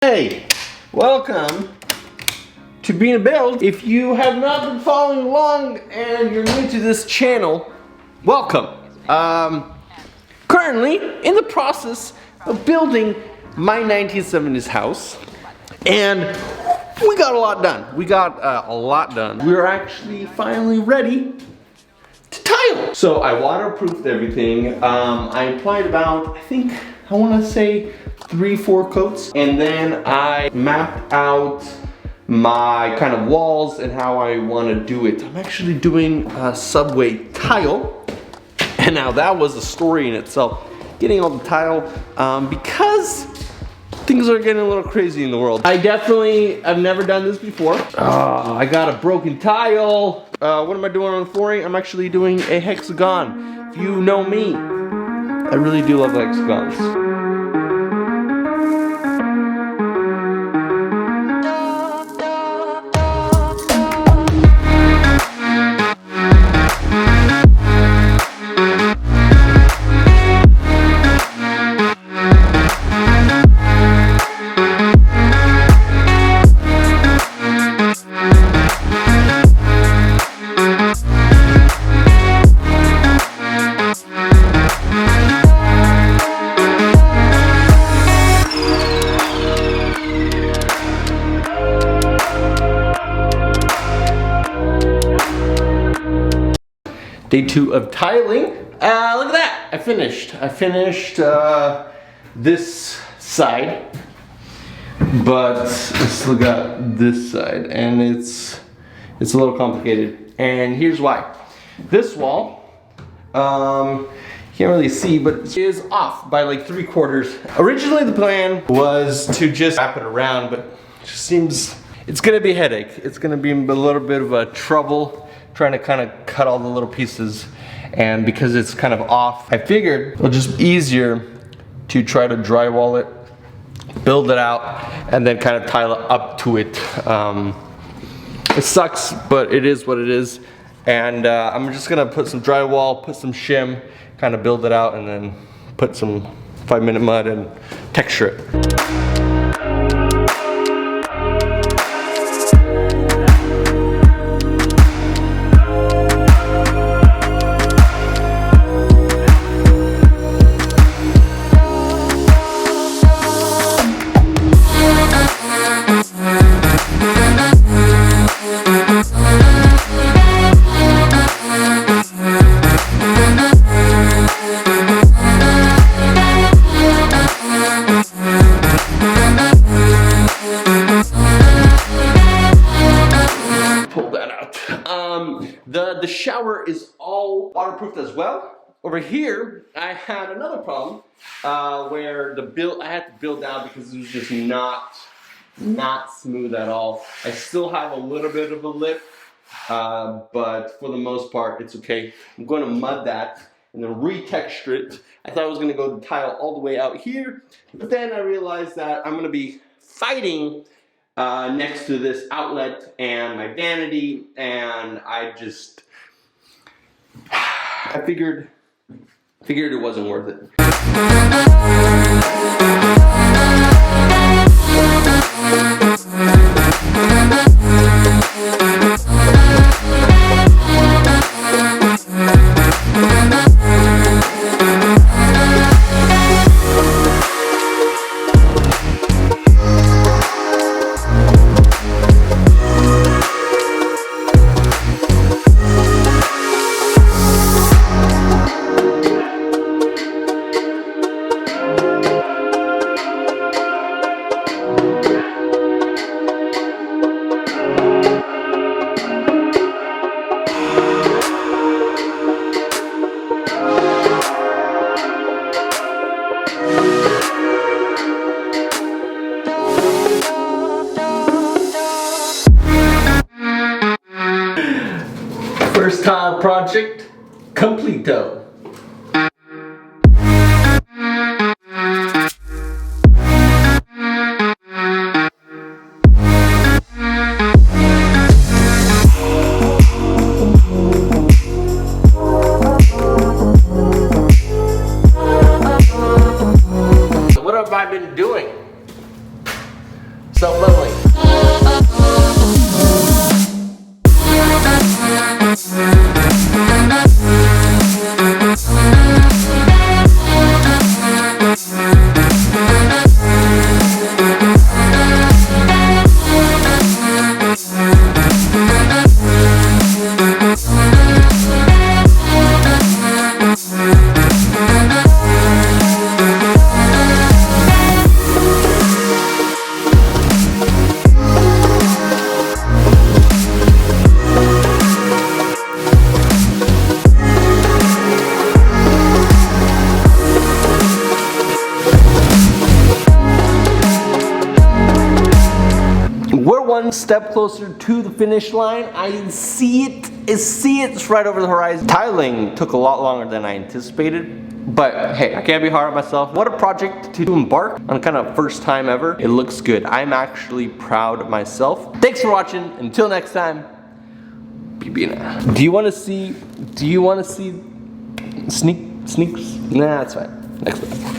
Hey, welcome to BeeNeh. If you have not been following along and you're new to this channel, welcome. Currently in the process of building my 1970s house, and we got a lot done. We're actually finally ready to tile. So I waterproofed everything. I applied about, I want to say 3-4 coats, and then I mapped out my kind of walls and how I want to do it. I'm actually doing a subway tile, and now that was a story in itself, getting all the tile, because things are getting a little crazy in the world. I've never done this before. I got a broken tile. What am I doing on the flooring? I'm actually doing a hexagon. If you know me, I really do love hexagons. Day 2 of tiling. Look at that! I finished this side, but let's look at this side, and it's a little complicated. And here's why. This wall, can't really see, but it is off by like 3/4. Originally, the plan was to just wrap it around, but it just seems it's gonna be a headache. It's gonna be a little bit of a trouble trying to kind of cut all the little pieces, and because it's kind of off, I figured it'll just be easier to try to drywall it, build it out, and then kind of tile up to it. It sucks, but it is what it is, and I'm just gonna put some drywall, put some shim, kind of build it out, and then put some 5-minute mud and texture it. The shower is all waterproofed as well. Over here, I had another problem where I had to build down because it was just not smooth at all. I still have a little bit of a lip, but for the most part, it's okay. I'm going to mud that and then retexture it. I thought I was going to go the tile all the way out here, but then I realized that I'm going to be fighting next to this outlet and my vanity, and I figured it wasn't worth it. First tile project, completo. What have I been doing? Self-leveling. We're one step closer to the finish line. I see it. It's right over the horizon. Tiling took a lot longer than I anticipated, but hey, I can't be hard on myself. What a project to embark on, kind of first time ever. It looks good. I'm actually proud of myself. Thanks for watching. Until next time, be BeeNeh. Do you want to see sneaks? Nah, that's fine. Next one.